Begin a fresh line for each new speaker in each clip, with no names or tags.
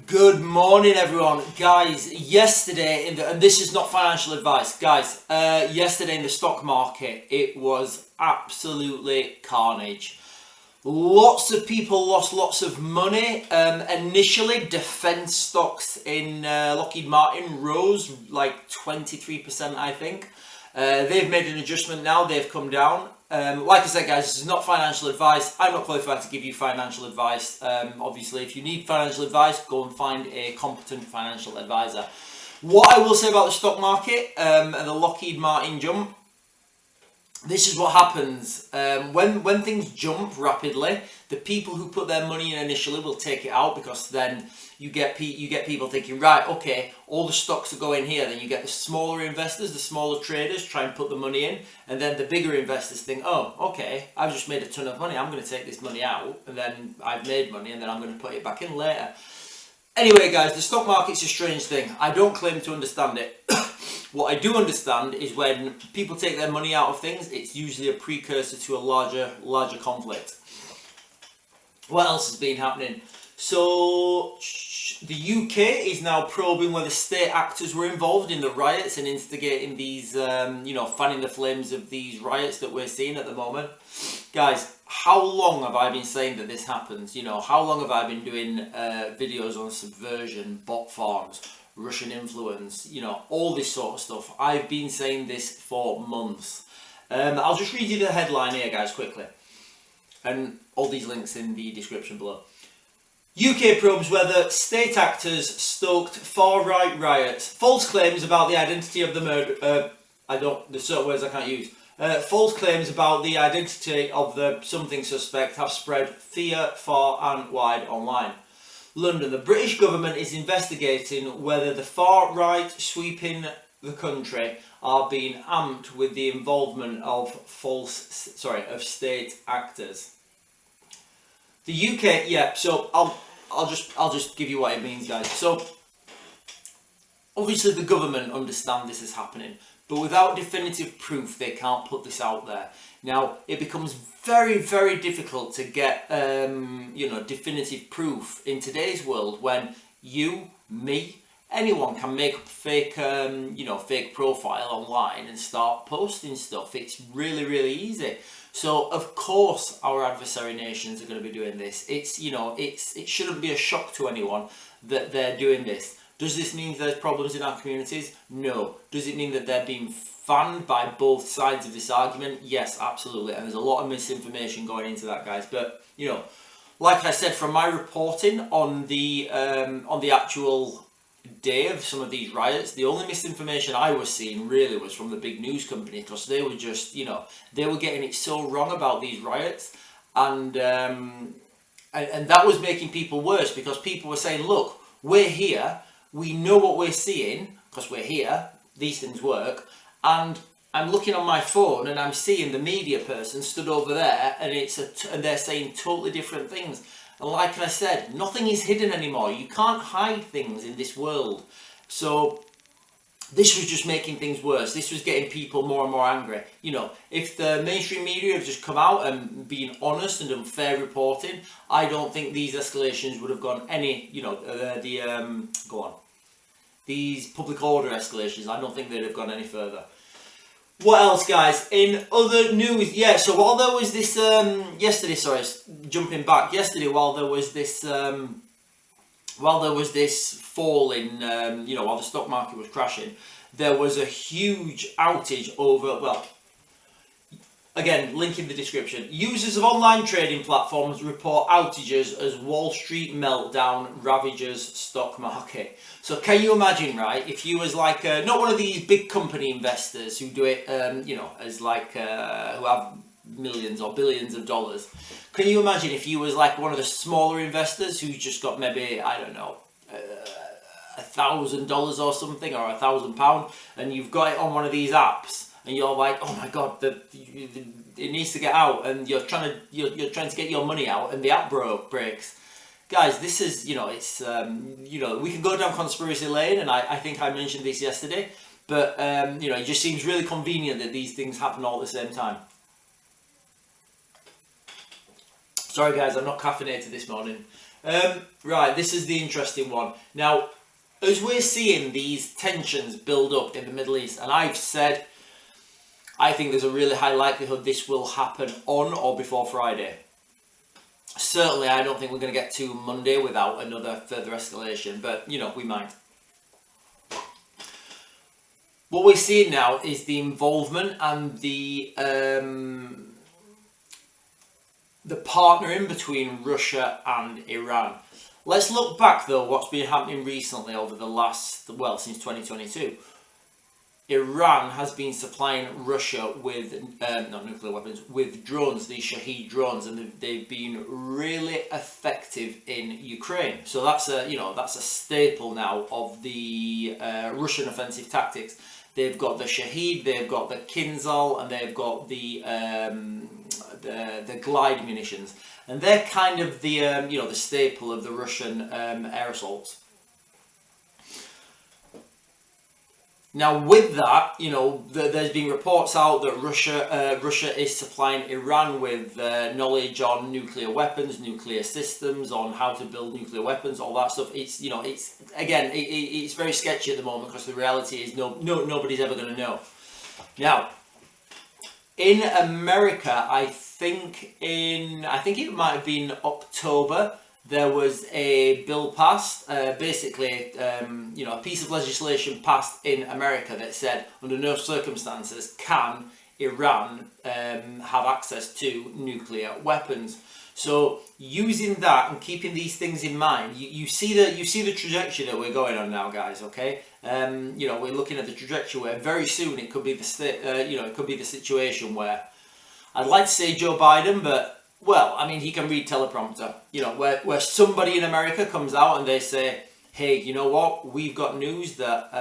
Good morning, everyone. Guys, yesterday, and this is not financial advice, guys, yesterday in the stock market, it was absolutely carnage. Lots of people lost lots of money. Initially, defense stocks in Lockheed Martin rose like 23%, I think. They've made an adjustment now, they've come down. Like I said, guys, this is not financial advice. I'm not qualified to give you financial advice. Obviously, if you need financial advice, go and find a competent financial advisor. What I will say about the stock market and the Lockheed Martin jump, this is what happens when things jump rapidly. The people who put their money in initially will take it out, because then you get people thinking, right, okay, all the stocks are going here. Then you get the smaller investors, the smaller traders try and put the money in, and then the bigger investors think, oh, okay, I've just made a ton of money, I'm going to take this money out, and then I've made money, and then I'm going to put it back in later. Anyway, guys, the stock market's a strange thing. I don't claim to understand it. What I do understand is when people take their money out of things, it's usually a precursor to a larger conflict. What else has been happening? So the UK is now probing whether state actors were involved in the riots and instigating these, fanning the flames of these riots that we're seeing at the moment. Guys, how long have I been saying that this happens? How long have I been doing videos on subversion, bot farms, Russian influence, all this sort of stuff? I've been saying this for months. I'll just read you the headline here, guys, quickly. And all these links in the description below. UK probes whether state actors stoked far-right riots. False claims about the identity of the murder... there's certain words I can't use. False claims about the identity of the something suspect have spread fear far and wide online. London. The British government is investigating whether the far right sweeping the country are being amped with the involvement of state actors. The UK, yeah. So I'll just give you what it means, guys. So obviously the government understand this is happening, but without definitive proof, they can't put this out there. Now, it becomes very, very difficult to get, definitive proof in today's world when you, me, anyone can make a fake profile online and start posting stuff. It's really, really easy. So, of course, our adversary nations are going to be doing this. It shouldn't be a shock to anyone that they're doing this. Does this mean there's problems in our communities? No. Does it mean that they're being fanned by both sides of this argument? Yes, absolutely. And there's a lot of misinformation going into that, guys. But, like I said, from my reporting on the actual day of some of these riots, the only misinformation I was seeing really was from the big news company, because they were just, they were getting it so wrong about these riots. And that was making people worse, because people were saying, look, we're here. We know what we're seeing because we're here. These things work. And I'm looking on my phone and I'm seeing the media person stood over there, and and they're saying totally different things. And like I said, nothing is hidden anymore. You can't hide things in this world. So this was just making things worse. This was getting people more and more angry. If the mainstream media have just come out and been honest and done fair reporting, I don't think these escalations would have gone any, these public order escalations, I don't think they'd have gone any further. What else, guys? In other news, yeah, so while there was this, yesterday, while there was this fall in, while the stock market was crashing, there was a huge outage over, again, link in the description. Users of online trading platforms report outages as Wall Street meltdown ravages stock market. So can you imagine, right, if you was like, not one of these big company investors who do it, as like, who have millions or billions of dollars. Can you imagine if you was like one of the smaller investors who just got maybe, I don't know, $1,000 or something, or £1,000, and you've got it on one of these apps, and you're like, oh my god, it needs to get out, and you're trying to get your money out, and the app breaks. Guys, this is, it's, we can go down conspiracy lane, and I think I mentioned this yesterday, but, it just seems really convenient that these things happen all at the same time. Sorry guys, I'm not caffeinated this morning. Right, this is the interesting one. Now, as we're seeing these tensions build up in the Middle East, and I've said, I think there's a really high likelihood this will happen on or before Friday. Certainly, I don't think we're going to get to Monday without another further escalation, but, you know, we might. What we're seeing now is the involvement and the partnering between Russia and Iran. Let's look back though, what's been happening recently over the last, well, since 2022. Iran has been supplying Russia with, not nuclear weapons, with drones, these Shahed drones, and they've been really effective in Ukraine. So that's a, you know, that's a staple now of the Russian offensive tactics. They've got the Shahed, they've got the Kinzhal, and they've got the glide munitions, and they're kind of the you know, the staple of the Russian air assaults. Now, with that, you know, there's been reports out that Russia is supplying Iran with knowledge on nuclear weapons, nuclear systems, on how to build nuclear weapons, all that stuff. It's, you know, it's, again, it's very sketchy at the moment, because the reality is nobody's ever going to know. Now, in America, I think it might have been October, there was a bill passed, basically, you know, a piece of legislation passed in America that said, under no circumstances can Iran have access to nuclear weapons. So using that and keeping these things in mind, you see the trajectory that we're going on now, guys. Okay, you know, we're looking at the trajectory where very soon it could be you know, it could be the situation where, I'd like to say Joe Biden, but, well, I mean, he can read teleprompter. You know, where somebody in America comes out and they say, hey, you know what? We've got news that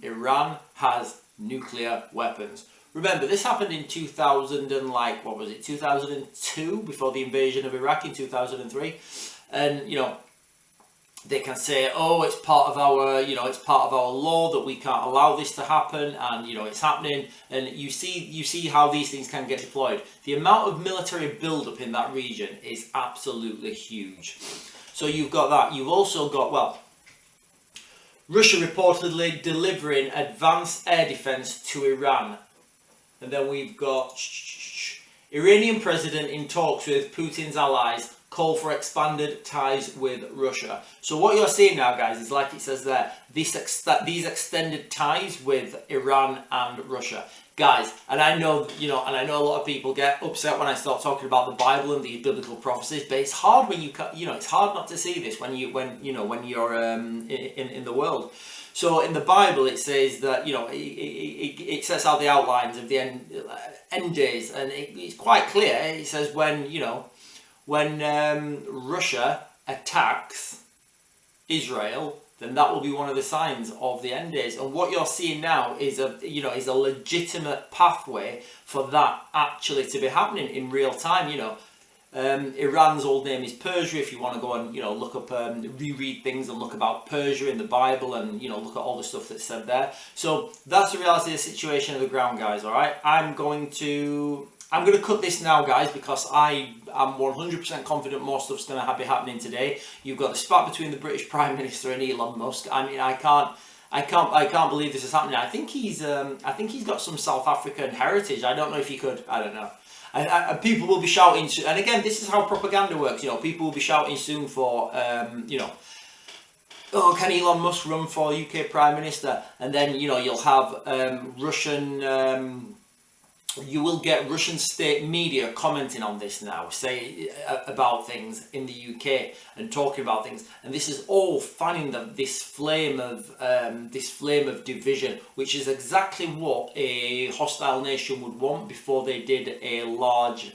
Iran has nuclear weapons. Remember, this happened in 2000 and, like, what was it, 2002, before the invasion of Iraq in 2003. And, you know, they can say, oh, it's part of our, you know, it's part of our law that we can't allow this to happen, and, you know, it's happening. And you see how these things can get deployed. The amount of military build-up in that region is absolutely huge. So you've got that. You've also got, well, Russia reportedly delivering advanced air defense to Iran. And then we've got Iranian president in talks with Putin's allies, call for expanded ties with Russia. So what you're seeing now, guys, is, like it says there, these extended ties with Iran and Russia. Guys, and I know, you know, and I know a lot of people get upset when I start talking about the Bible and these biblical prophecies, but it's hard when you know, it's hard not to see this when you're in the world. So in the Bible, it says that, you know, it sets out the outlines of the end days, and it's quite clear. It says when, you know, when Russia attacks Israel, then that will be one of the signs of the end days. And what you're seeing now is a legitimate pathway for that actually to be happening in real time. You know, Iran's old name is Persia. If you want to go and, you know, look up, reread things and look about Persia in the Bible, and, you know, look at all the stuff that's said there. So that's the reality of the situation of the ground, guys. All right, I'm going to cut this now, guys, because I am 100% confident more stuff's going to be happening today. You've got the spat between the British Prime Minister and Elon Musk. I mean, I can't believe this is happening. I think he's got some South African heritage. I don't know if he could. I don't know. People will be shouting, and again, this is how propaganda works. You know, people will be shouting soon for, you know, oh, can Elon Musk run for UK Prime Minister? And then, you know, you'll have you will get Russian state media commenting on this now, say about things in the UK and talking about things, and this is all fanning this flame of division, which is exactly what a hostile nation would want before they did a large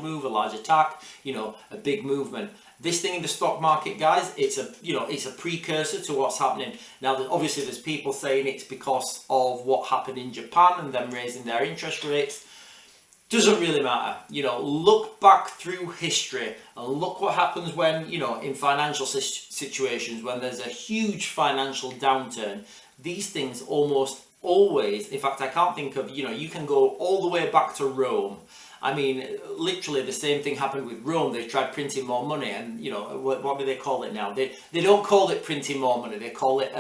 move, a large attack, you know, a big movement. This thing in the stock market, guys, it's a precursor to what's happening now. Obviously, there's people saying it's because of what happened in Japan and them raising their interest rates. Doesn't really matter. You know, look back through history and look what happens when, you know, in financial situations, when there's a huge financial downturn. These things almost always, in fact, I can't think of, you know, you can go all the way back to Rome, I mean, literally the same thing happened with Rome. They tried printing more money, and you know, what do they call it now? They don't call it printing more money. They call it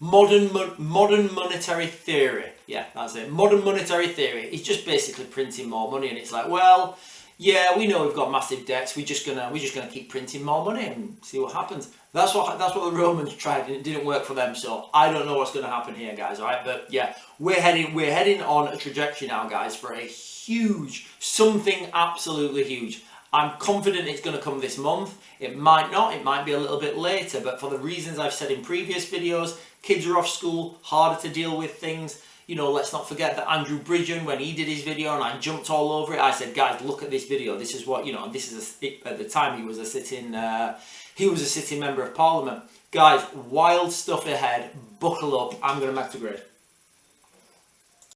modern monetary theory. Yeah, that's it. Modern monetary theory. It's just basically printing more money, and it's like, well, yeah, we know we've got massive debts. We're just gonna keep printing more money and see what happens. That's what the Romans tried, and it didn't work for them. So I don't know what's going to happen here, guys. All right, but yeah, we're heading on a trajectory now, guys, for a huge, something absolutely huge. I'm confident it's going to come this month. It might not. It might be a little bit later. But for the reasons I've said in previous videos, kids are off school, harder to deal with things. You know, let's not forget that Andrew Bridgen, when he did his video and I jumped all over it, I said, guys, look at this video. This is what, you know, and this is at the time he was a sitting member of Parliament. Guys, wild stuff ahead. Buckle up. I'm going to make the grade.